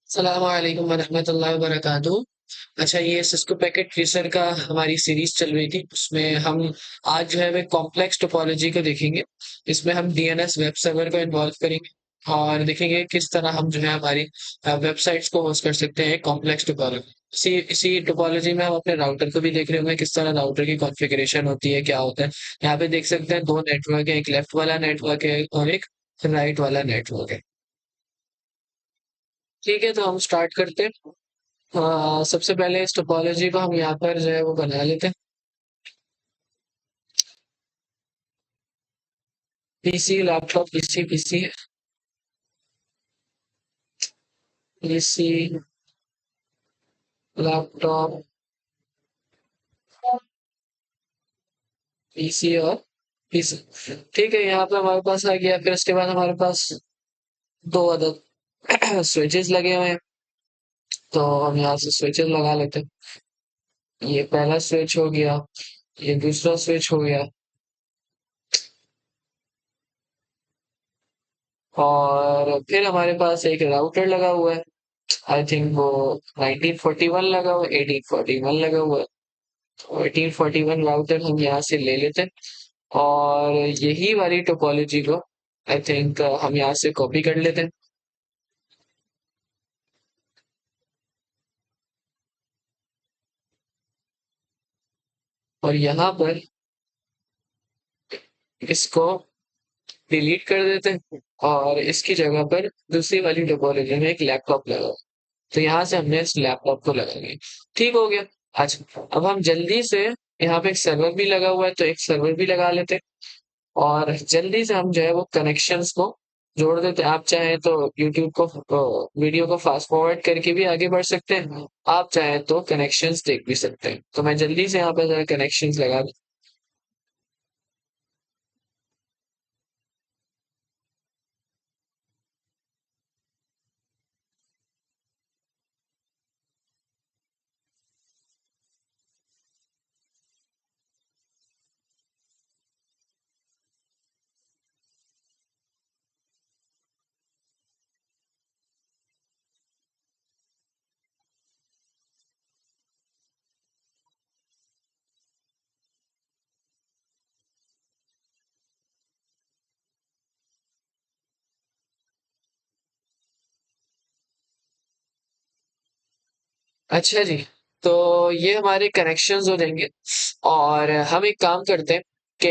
अस्सलाम वालेकुम वरहमतुल्लाहि वबरकातुहू। अच्छा, ये सिस्को पैकेट ट्रेसर का हमारी सीरीज चल रही थी, उसमें हम आज जो है वो कॉम्प्लेक्स टोपोलॉजी को देखेंगे। इसमें हम डीएनएस वेब सर्वर को इन्वॉल्व करेंगे और देखेंगे किस तरह हम जो है हमारी वेबसाइट्स को होस्ट कर सकते हैं कॉम्प्लेक्स टोपोलॉजी। इसी इसी टोपोलॉजी में हम अपने राउटर को भी देख रहे होंगे किस तरह राउटर की कॉन्फ़िगरेशन होती है, क्या होता है। यहाँ पे देख सकते हैं दो नेटवर्क है, एक लेफ्ट वाला नेटवर्क है और एक राइट वाला नेटवर्क है। ठीक है, तो हम स्टार्ट करते हैं। सबसे पहले इस टोपोलॉजी को हम यहाँ पर जो है वो बना लेते हैं। PC, laptop, PC, PC, PC, laptop, PC और पीसी। ठीक है, यहाँ पे हमारे पास आ गया। फिर उसके बाद हमारे पास दो अदर स्विचेस लगे हुए हैं, तो हम यहाँ से स्विचेस लगा लेते हैं। ये पहला स्विच हो गया, ये दूसरा स्विच हो गया, और फिर हमारे पास एक राउटर लगा हुआ है। आई थिंक वो 1941 लगा हुआ है, 1841 लगा हुआ है। तो 1841 राउटर हम यहाँ से ले लेते हैं और यही वाली टोपोलॉजी को आई थिंक हम यहाँ से कॉपी कर लेते हैं। और यहाँ पर इसको डिलीट कर देते हैं और इसकी जगह पर दूसरी वाली टोपोलॉजी में एक लैपटॉप लगा हुआ है। तो यहाँ से हमने इस लैपटॉप को लगाएंगे। ठीक हो गया। अच्छा, अब हम जल्दी से, यहाँ पे एक सर्वर भी लगा हुआ है तो एक सर्वर भी लगा लेते हैं और जल्दी से हम जो है वो कनेक्शंस को जोड़ देते हैं। आप चाहें तो यूट्यूब को वीडियो को फास्ट फॉरवर्ड करके भी आगे बढ़ सकते हैं, आप चाहें तो कनेक्शंस देख भी सकते हैं। तो मैं जल्दी से यहाँ पे जरा कनेक्शंस लगा दूं। अच्छा जी, तो ये हमारे कनेक्शंस हो जाएंगे और हम एक काम करते हैं कि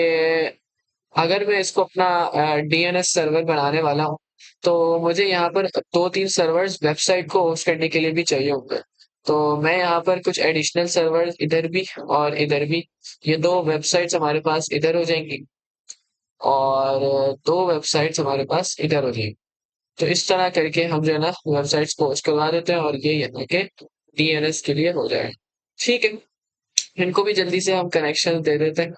अगर मैं इसको अपना डीएनएस सर्वर बनाने वाला हूँ, तो मुझे यहाँ पर दो तीन सर्वर्स वेबसाइट को होस्ट करने के लिए भी चाहिए होंगे। तो मैं यहाँ पर कुछ एडिशनल सर्वर्स इधर भी और इधर भी, ये दो वेबसाइट्स हमारे पास इधर हो जाएंगी और दो वेबसाइट्स हमारे पास इधर हो जाएंगी। तो इस तरह करके हम जो है ना वेबसाइट्स को होस्ट करवा देते हैं और ये यहाँ के डीएनएस के लिए हो जाए। ठीक है, इनको भी जल्दी से हम कनेक्शन दे देते हैं।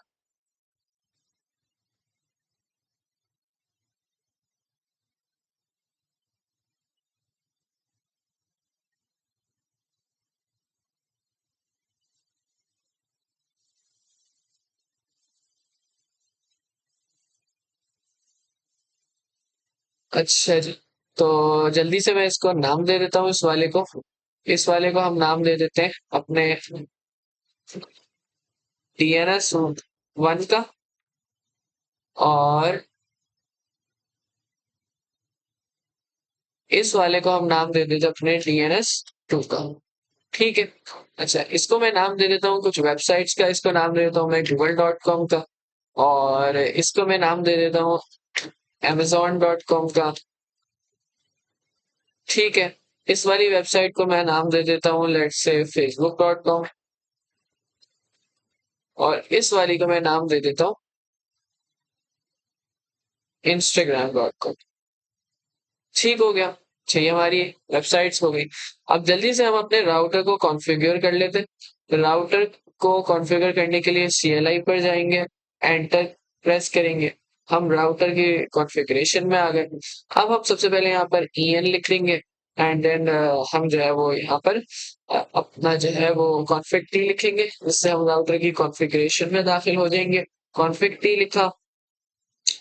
अच्छा जी, तो जल्दी से मैं इसको नाम दे देता हूँ, इस वाले को हम नाम दे देते हैं अपने डीएनएस वन का, और इस वाले को हम नाम दे देते हैं अपने डीएनएस टू का। ठीक है। अच्छा, इसको मैं नाम दे देता हूँ कुछ वेबसाइट्स का, इसको नाम दे देता हूँ मैं google.com का, और इसको मैं नाम दे देता हूँ amazon.com का। ठीक है, इस वाली वेबसाइट को मैं नाम दे देता हूँ लेट्स से facebook.com, और इस वाली को मैं नाम दे देता हूँ instagram.com। ठीक हो गया। चाहिए हमारी वेबसाइट्स हो गई। अब जल्दी से हम अपने राउटर को कॉन्फ़िगर कर लेते हैं। राउटर को कॉन्फ़िगर करने के लिए CLI पर जाएंगे, एंटर प्रेस करेंगे, हम राउटर की कॉन्फ़िगरेशन में आ गए। अब हम सबसे पहले यहाँ पर EN लिख लेंगे एंड देन हम जो है वो यहाँ पर अपना जो है वो कॉन्फ़िग टी लिखेंगे, जिससे हम राउटर की कॉन्फ़िगरेशन में दाखिल हो जाएंगे। कॉन्फ़िग टी लिखा।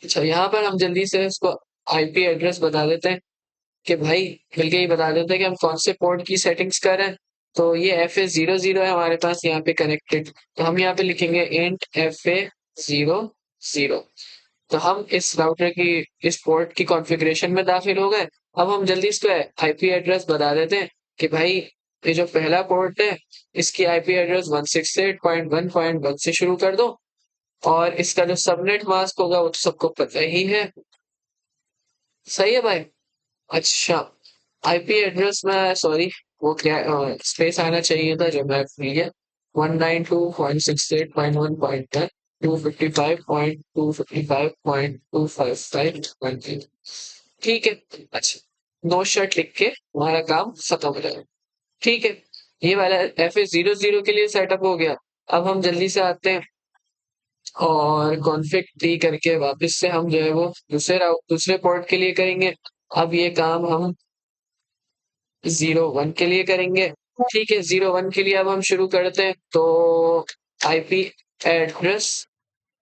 अच्छा, यहाँ पर हम जल्दी से इसको IP एड्रेस बता देते हैं कि भाई मिलके ही बता देते हैं कि हम कौन से पोर्ट की सेटिंग्स कर रहे हैं। तो ये FA00 है हमारे पास यहाँ पे कनेक्टेड, तो हम यहाँ पे लिखेंगे इंट FA00। तो हम इस राउटर की इस पोर्ट की कॉन्फ़िगरेशन में दाखिल हो गए। अब हम जल्दी इसको आईपी एड्रेस बता देते हैं कि भाई ये जो पहला पोर्ट है इसकी आईपी एड्रेस 168.1.1 से शुरू कर दो, और इसका जो सबनेट मास्क होगा वो तो सबको पता ही है। सही है भाई। अच्छा, आईपी एड्रेस में सॉरी वो क्या स्पेस आना चाहिए था जो मैं भूल गया। 192.68.1.10 255.255.255 ठीक है। अच्छा, नो शर्ट लिख के हमारा काम खत्म हो जाएगा। ठीक है, ये वाला FA00 के लिए सेटअप हो गया। अब हम जल्दी से आते हैं और कॉन्फ़िग टी करके वापस से हम जो है वो दूसरे पोर्ट के लिए करेंगे। अब ये काम हम 01 के लिए करेंगे। ठीक है, 01 के लिए अब हम शुरू करते हैं। तो आईपी एड्रेस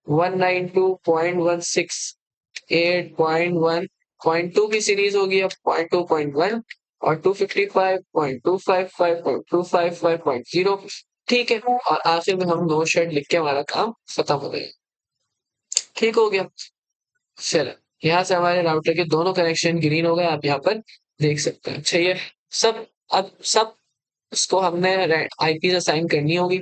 192.168.1.2 की सीरीज होगी अब 0.2.1 और 255.255.255.0। ठीक है, और आखिर में हम नो शेड लिख के हमारा काम खत्म हो गया। ठीक हो गया। चलो, यहाँ से हमारे राउटर के दोनों कनेक्शन ग्रीन हो गए, आप यहाँ पर देख सकते हैं। अच्छा, ये सब अब सब इसको हमने आईपी असाइन करनी होगी।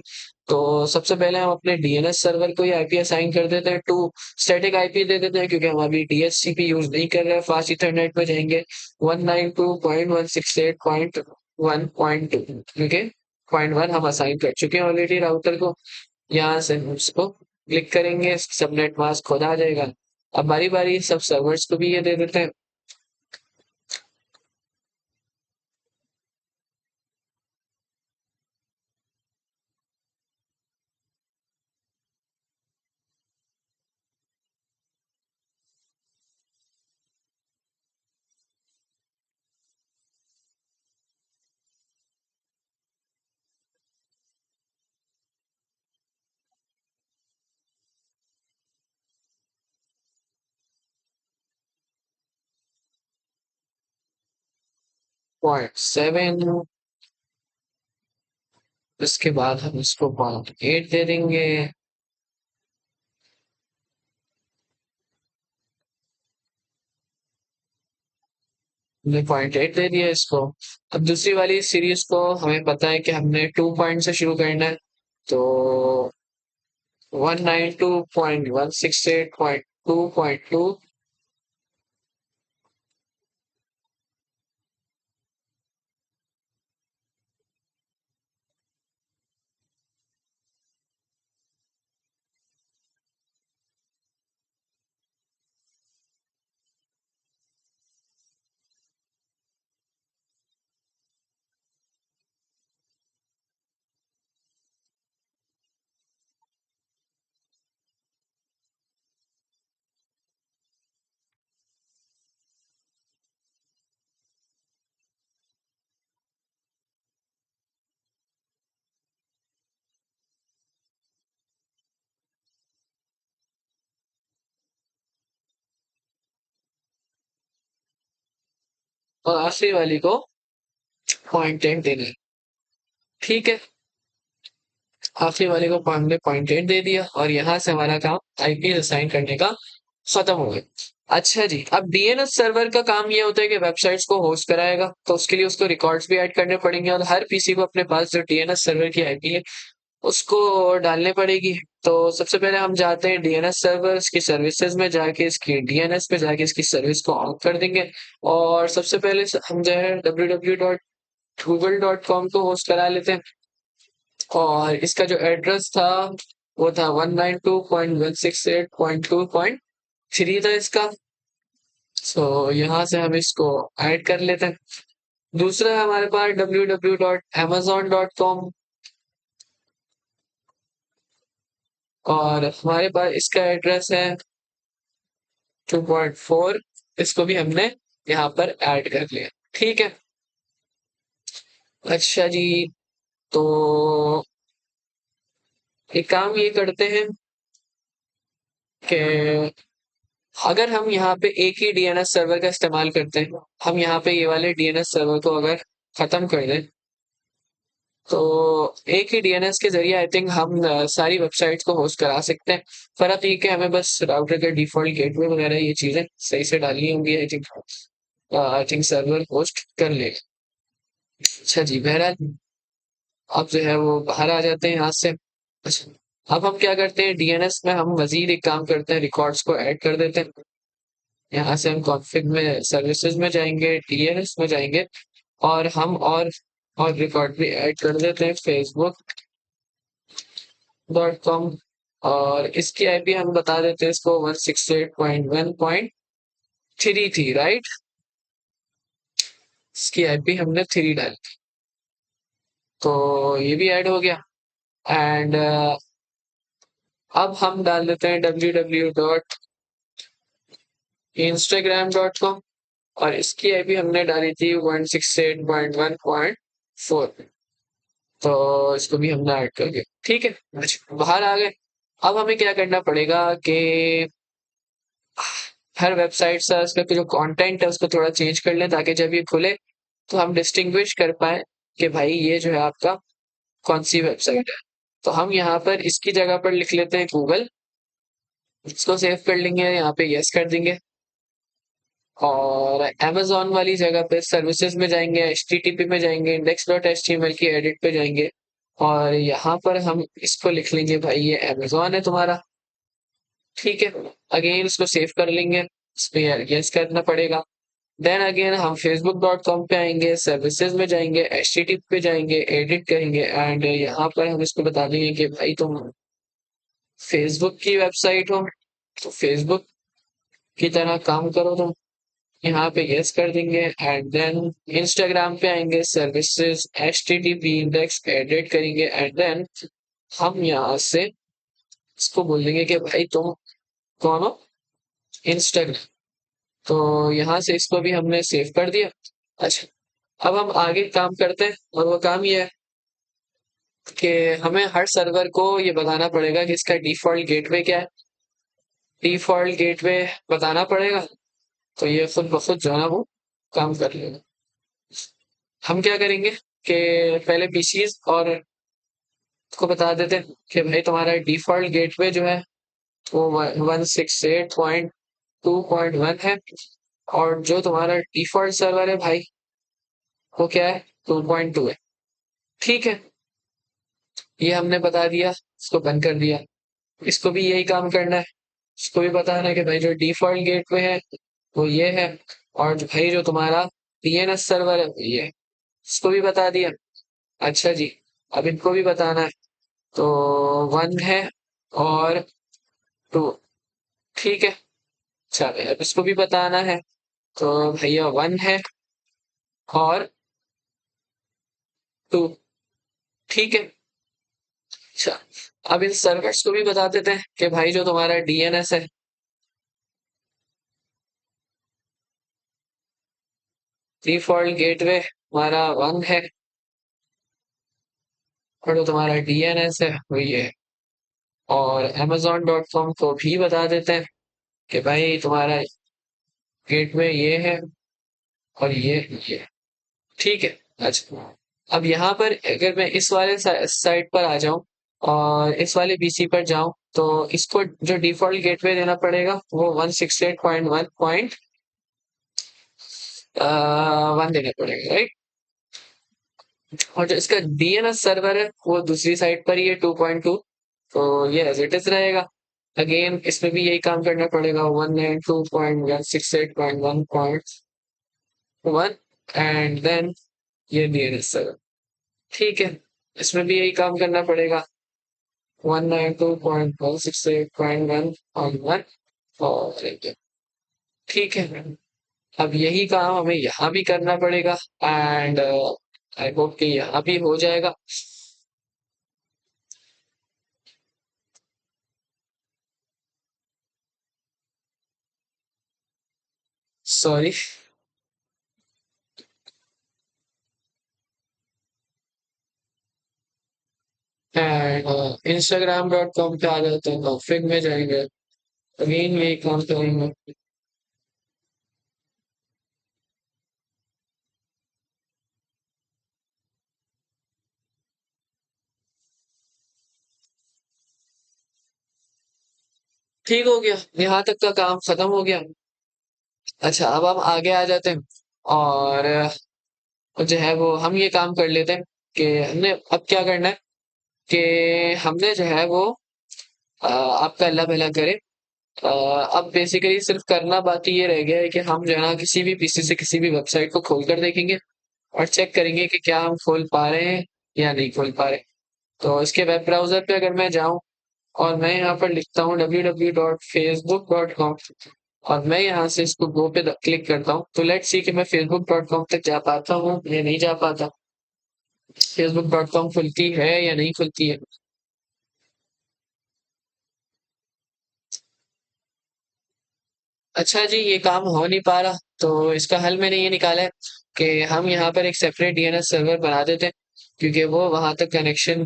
तो सबसे पहले हम अपने डीएनएस सर्वर को ही आईपी असाइन कर देते हैं टू स्टैटिक आईपी दे देते हैं, क्योंकि हम अभी डीएचसीपी यूज नहीं कर रहे हैं। फास्ट इथरनेट में जाएंगे 192.168.1.2, ठीक है। 0.1 हम असाइन कर चुके हैं ऑलरेडी राउटर को। यहाँ से हम उसको क्लिक करेंगे, सबनेट मास्क खुद आ जाएगा। अब बारी बारी सब सर्वर्स को भी ये दे देते हैं। 0.7, उसके बाद हम इसको 0.8 दे देंगे। 0.8 दे दिया इसको। अब दूसरी वाली सीरीज को हमें पता है कि हमने 2 पॉइंट से शुरू करना है। तो 192.168.2.2। और आखिरी वाली को 0.8 देना है। ठीक है, आखिरी वाले को हमने 0.8 दे दिया और यहाँ से हमारा काम आईपी असाइन करने का खत्म हो गया। अच्छा जी, अब डीएनएस सर्वर का काम ये होता है कि वेबसाइट्स को होस्ट कराएगा, तो उसके लिए उसको रिकॉर्ड्स भी ऐड करने पड़ेंगे और हर पीसी को अपने पास जो डीएनएस सर्वर की आईपी है उसको डालने पड़ेगी। तो सबसे पहले हम जाते हैं डीएनएस सर्वर्स की सर्विसेज में जाके इसकी डीएनएस पे जाके इसकी सर्विस को ऑन कर देंगे। और सबसे पहले हम जो है www.google.com को होस्ट करा लेते हैं। और इसका जो एड्रेस था वो था 192.168.2.3 था इसका। सो यहाँ से हम इसको ऐड कर लेते हैं। दूसरा है हमारे पास www.amazon.com, और हमारे पास इसका एड्रेस है 2.4। इसको भी हमने यहाँ पर ऐड कर लिया। ठीक है। अच्छा जी, तो एक काम ये करते हैं कि अगर हम यहाँ पे एक ही डीएनएस सर्वर का इस्तेमाल करते हैं, हम यहाँ पे ये वाले डीएनएस सर्वर को अगर खत्म कर दें, तो एक ही डीएनएस के जरिए आई थिंक हम सारी वेबसाइट्स को होस्ट करा सकते हैं। फर्क ये कि हमें बस राउटर का डिफॉल्ट गेटवे वगैरह ये चीजें सही से डालनी होंगी। आई थिंक सर्वर होस्ट कर लेगा। अच्छा जी, बहरहाल अब जो है वो बाहर आ जाते हैं यहाँ से। अच्छा, अब हम क्या करते हैं, डीएनएस में हम मजीद एक काम करते हैं, रिकॉर्ड्स को ऐड कर देते हैं। यहाँ से हम कॉन्फ़िग में सर्विसेज में जाएंगे, डीएनएस में जाएंगे, और हम और रिकॉर्ड भी ऐड कर देते हैं, facebook.com। और इसकी आईपी हम बता देते हैं इसको 168.1.3 थी, राइट। इसकी आईपी हमने 3 डाली, तो ये भी ऐड हो गया। एंड अब हम डाल देते हैं www.instagram.com, और इसकी आईपी हमने डाली थी 168.1.4। तो इसको भी हमने ऐड कर दिया, ठीक है। अच्छा, बाहर आ गए। अब हमें क्या करना पड़ेगा कि हर वेबसाइट से उसका जो कंटेंट है उसको थोड़ा चेंज कर लें, ताकि जब ये खुले तो हम डिस्टिंग्विश कर पाए कि भाई ये जो है आपका कौन सी वेबसाइट है। तो हम यहाँ पर इसकी जगह पर लिख लेते हैं गूगल, इसको सेव कर लेंगे, यहाँ पे यस कर देंगे। और अमेज़न वाली जगह पे सर्विसेज में जाएंगे, एचटीटीपी में जाएंगे, index.html की एडिट पे जाएंगे, और यहाँ पर हम इसको लिख लेंगे, भाई ये अमेज़न है तुम्हारा, ठीक है। अगेन इसको सेव कर लेंगे, इसमें यस करना पड़ेगा। देन अगेन हम facebook.com पे आएंगे, सर्विसेज में जाएंगे, एचटीटीपी पे जाएंगे, एडिट करेंगे, एंड यहाँ पर हम इसको बता देंगे कि भाई तुम फेसबुक की वेबसाइट हो, तो फेसबुक की तरह काम करो तुम, यहाँ पे यस कर देंगे। एंड देन इंस्टाग्राम पे आएंगे, सर्विसेज, एचटीटीपी, इंडेक्स एडिट करेंगे, एंड देन हम यहाँ से इसको बोल देंगे कि भाई तुम कौन हो, इंस्टाग्राम। तो यहाँ से इसको भी हमने सेव कर दिया। अच्छा, अब हम आगे काम करते हैं, और वो काम ये है कि हमें हर सर्वर को ये बताना पड़ेगा कि इसका डिफॉल्ट गेटवे क्या है। डिफॉल्ट गेटवे बताना पड़ेगा, तो ये खुद ब खुद जो है ना वो काम कर लेगा। हम क्या करेंगे कि पहले पीसीज और को बता देते हैं कि भाई तुम्हारा डिफॉल्ट गेटवे जो है वो 168.2.1 है, और जो तुम्हारा डिफॉल्ट सर्वर है भाई वो क्या है, 2.2 है, ठीक है। ये हमने बता दिया, इसको बंद कर दिया। इसको भी यही काम करना है, इसको भी बताना है कि भाई जो डिफॉल्ट गेटवे है वो ये है, और जो भाई जो तुम्हारा डीएनएस सर्वर है वो ये है, इसको भी बता दिया। अच्छा जी, अब इनको भी बताना है, तो 1 है और 2, ठीक है। चलो अब इसको भी बताना है, तो भैया 1 है और 2, ठीक है। अच्छा, अब इन सर्वर्स को भी बता देते हैं कि भाई जो तुम्हारा डीएनएस है, डिफॉल्ट गेटवे हमारा 1 है, और जो तुम्हारा डीएनएस है वो ये है। और amazon.com को भी बता देते हैं कि भाई तुम्हारा गेटवे ये है और ये, ठीक है। अच्छा, अब यहाँ पर अगर मैं इस वाले साइट पर आ जाऊं और इस वाले पीसी पर जाऊं, तो इसको जो डिफॉल्ट गेटवे देना पड़ेगा वो 168.1.1 देना पड़ेगा, राइट। और जो इसका डीएनएस सर्वर है वो दूसरी साइट पर ही है, 2.2, तो ये एज इट इज रहेगा। अगेन इसमें भी यही काम करना पड़ेगा, 192.168.1.1, एंड देन ये डीएनएस सर्वर, ठीक है। इसमें भी यही काम करना पड़ेगा, 192.168.1.1, और ठीक है। अब यही काम हमें यहाँ भी करना पड़ेगा, एंड आई होप कि यहाँ भी हो जाएगा। सॉरी। एंड instagram.com पे आ जाते हैं, कॉन्फ़िग में जाएंगे, अगेन यही काम करेंगे। ठीक हो गया, यहाँ तक का काम खत्म हो गया। अच्छा, अब हम आगे आ जाते हैं और जो है वो हम ये काम कर लेते हैं कि हमने अब क्या करना है कि हमने जो है वो आपका अल्लाह भला करे। अब बेसिकली सिर्फ करना बाकी ये रह गया है कि हम जो है ना किसी भी पीसी से किसी भी वेबसाइट को खोल कर देखेंगे और चेक करेंगे कि क्या हम खोल पा रहे हैं या नहीं खोल पा रहे। तो इसके वेब ब्राउजर पे अगर मैं जाऊं और मैं यहाँ पर लिखता हूँ www.facebook.com और मैं यहाँ से इसको गो पे क्लिक करता हूँ, तो लेट्स सी कि मैं facebook.com तक जा पाता हूँ या नहीं जा पाता। facebook.com खुलती है या नहीं खुलती है। अच्छा जी, ये काम हो नहीं पा रहा, तो इसका हल मैंने ये निकाला है कि हम यहाँ पर एक सेपरेट डीएनएस सर्वर बना देते हैं, क्योंकि वो वहां तक कनेक्शन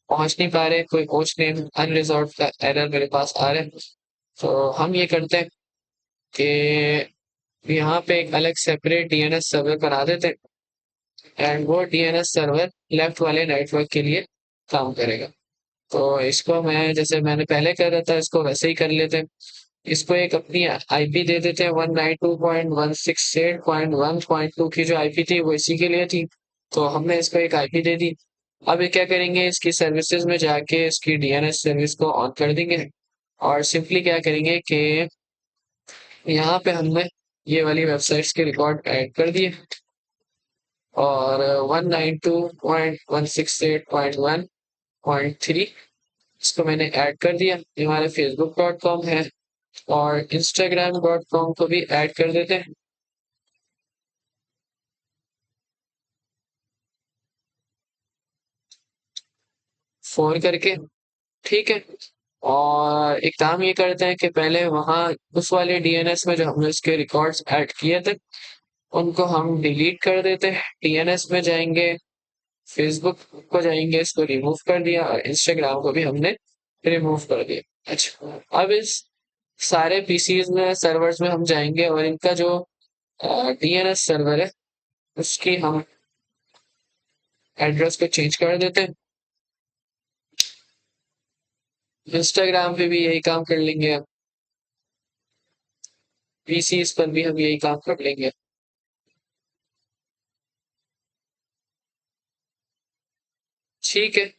पहुंच नहीं पा रहे। कोई होस्ट नेम अनरिजॉल्व का एरर मेरे पास आ रहा है। तो हम ये करते हैं कि यहाँ पे एक अलग सेपरेट डीएनएस सर्वर बना देते हैं एंड वो डीएनएस सर्वर लेफ्ट वाले नेटवर्क के लिए काम करेगा। तो इसको मैं जैसे मैंने पहले कर रहा था इसको वैसे ही कर लेते हैं। इसको एक अपनी आईपी दे देते हैं 192.168.1.2 की जो आईपी थी वो इसी के लिए थी। तो हमने इसको एक आईपी दे दी। अब ये क्या करेंगे, इसकी सर्विसेज में जाके इसकी डीएनएस सर्विस को ऑन कर देंगे और सिंपली क्या करेंगे कि यहाँ पे हमने ये वाली वेबसाइट्स के रिकॉर्ड ऐड कर दिए और 192.168.1.3 इसको मैंने ऐड कर दिया। ये हमारे facebook.com है और instagram.com को भी ऐड कर देते हैं। फोन करके, ठीक है। और एक काम ये करते हैं कि पहले वहां उस वाले डीएनएस में जो हमने उसके रिकॉर्ड्स ऐड किए थे उनको हम डिलीट कर देते हैं। डीएनएस में जाएंगे, फेसबुक को जाएंगे, इसको रिमूव कर दिया और इंस्टाग्राम को भी हमने रिमूव कर दिया। अच्छा, अब इस सारे पीसीज में सर्वर्स में हम जाएंगे और इनका जो डीएनएस सर्वर है उसकी हम एड्रेस को चेंज कर देते हैं। इंस्टाग्राम पे भी यही काम कर लेंगे, हम पीसीज पर भी हम यही काम कर लेंगे। ठीक है।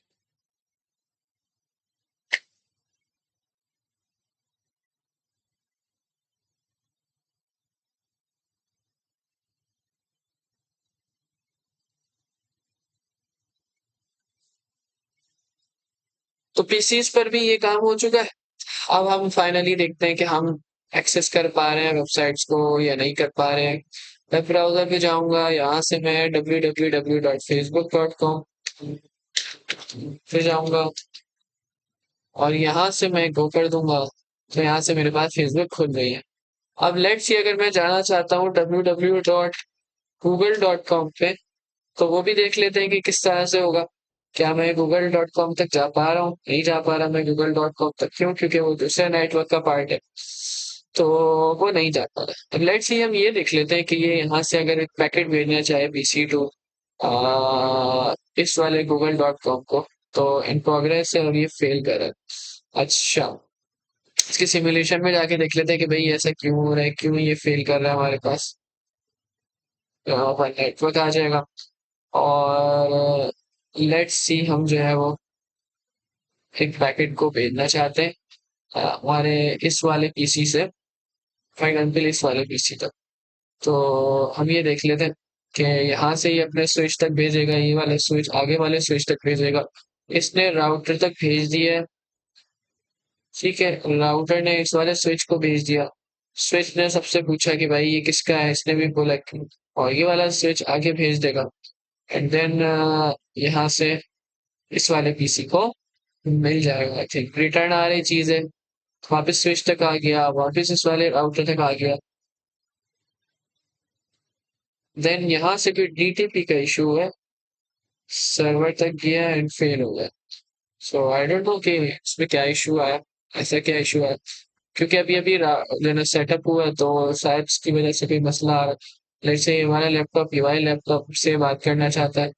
तो पीसीज पर भी ये काम हो चुका है। अब हम फाइनली देखते हैं कि हम एक्सेस कर पा रहे हैं वेबसाइट्स को या नहीं कर पा रहे हैं। वेब ब्राउजर पे जाऊंगा, यहाँ से मैं www.facebook.com पे जाऊंगा और यहाँ से मैं गो कर दूंगा। तो यहाँ से मेरे पास फेसबुक खुल गई है। अब लेट्स सी अगर मैं जाना चाहता हूँ www.google.com पे, तो वो भी देख लेते हैं कि किस तरह से होगा। क्या मैं google.com तक जा पा रहा हूँ, नहीं जा पा रहा मैं google.com तक, क्यों? क्योंकि वो दूसरे नेटवर्क का पार्ट है, तो वो नहीं जा पा रहा। अब लेट्स सी हम ये देख लेते हैं कि ये यहाँ से अगर एक पैकेट भेजना चाहे पीसी टू इस वाले google.com को, तो इन प्रोग्रेस है और ये फेल कर रहा है। अच्छा, इसके सिमुलेशन में जाके देख लेते हैं कि भाई ऐसा क्यों हो रहा है, क्यों ये फेल कर रहा है हमारे पास। यहाँ पर नेटवर्क आ जाएगा और लेट्स सी हम जो है वो एक पैकेट को भेजना चाहते हैं हमारे इस वाले पीसी से, फॉर एग्जाम्पल इस वाले पीसी तक। तो हम ये देख लेते हैं कि यहाँ से ये अपने स्विच तक भेजेगा, ये वाले स्विच आगे वाले स्विच तक भेजेगा। इसने राउटर तक भेज दिया है, ठीक है। राउटर ने इस वाले स्विच को भेज दिया। स्विच ने सबसे पूछा कि भाई ये किसका है, इसने भी बोला कि, और ये वाला स्विच आगे भेज देगा एंड देन यहाँ से इस वाले पीसी को मिल जाएगा। आई थिंक रिटर्न आ रही चीज है, वापस स्विच तक आ गया, वापस इस वाले राउटर तक आ गया। देन यहाँ से कोई डीटीपी का इशू है, सर्वर तक गया एंड फेल हो गया। सो आई डोंट नो कि इसमें क्या इशू आया, ऐसा क्या इशू आया। क्योंकि अभी अभी जो है सेटअप हुआ है, तो शायद उसकी वजह से कोई मसला आ रहा है। जैसे हमारा लैपटॉप हमारे लैपटॉप से बात करना चाहता है,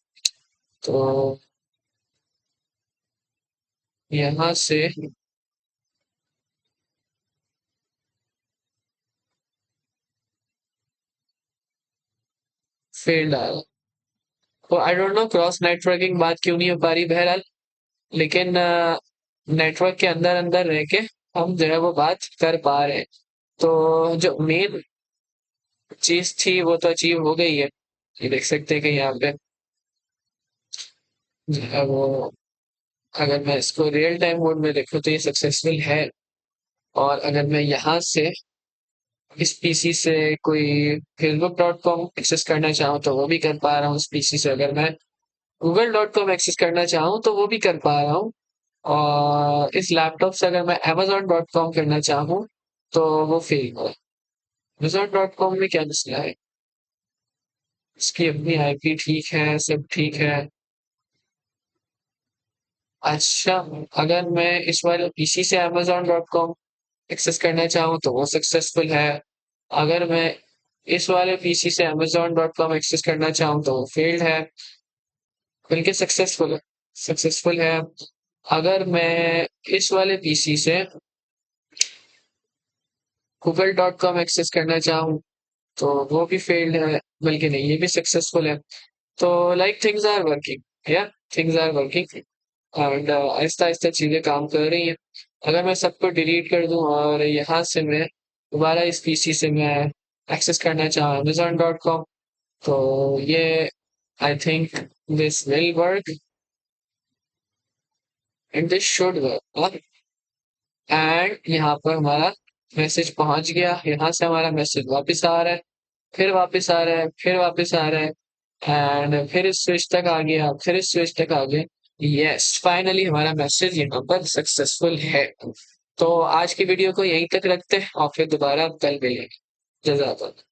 तो यहाँ से फेल्ड आएगा। तो I don't know cross networking बात क्यों नहीं हो पा रही, बहरहाल। लेकिन नेटवर्क के अंदर अंदर रह के हम जो है वो बात कर पा रहे हैं। तो जो मेन चीज थी वो तो अचीव हो गई है। ये देख सकते हैं कि यहाँ पे जो है वो, अगर मैं इसको रियल टाइम मोड में देखूँ तो ये सक्सेसफुल है। और अगर मैं यहाँ से इस पीसी से कोई facebook.com एक्सेस करना चाहूँ तो वो भी कर पा रहा हूँ इस पीसी से। अगर मैं google.com एक्सेस करना चाहूँ तो वो भी कर पा रहा हूँ। और इस लैपटॉप से अगर मैं amazon.com करना चाहूँ तो वो फेल हो। amazon.com में क्या मसला है? इसकी अपनी आईपी ठीक है, सब ठीक है। अच्छा, अगर मैं इस वाले पीसी से amazon.com एक्सेस करना चाहूँ तो वो सक्सेसफुल है। अगर मैं इस वाले पीसी से amazon.com एक्सेस करना चाहूँ तो वो फेल्ड है। बल्कि सक्सेसफुल है। अगर मैं इस वाले पीसी से google.com एक्सेस करना चाहूँ तो वो भी फेल्ड है। बल्कि नहीं, ये भी सक्सेसफुल है। तो लाइक थिंग्स आर वर्किंग, या things are working. And Aahista Aahista चीजें काम कर रही हैं। अगर मैं सबको डिलीट कर दूं और यहाँ से मैं दोबारा इस पीसी से मैं एक्सेस करना चाहूँ amazon.com, तो ये I think this will work and this should work. And यहाँ पर हमारा मैसेज पहुंच गया। यहाँ से हमारा मैसेज वापस आ रहा है, फिर वापस आ रहा है, फिर वापस आ रहा है, एंड फिर इस स्विच तक आ गया, फिर इस स्विच तक आ गया। यस, फाइनली हमारा मैसेज यहाँ पर सक्सेसफुल है। तो आज की वीडियो को यहीं तक रखते हैं और फिर दोबारा कल मिलेंगे। जज़ाकल्लाह।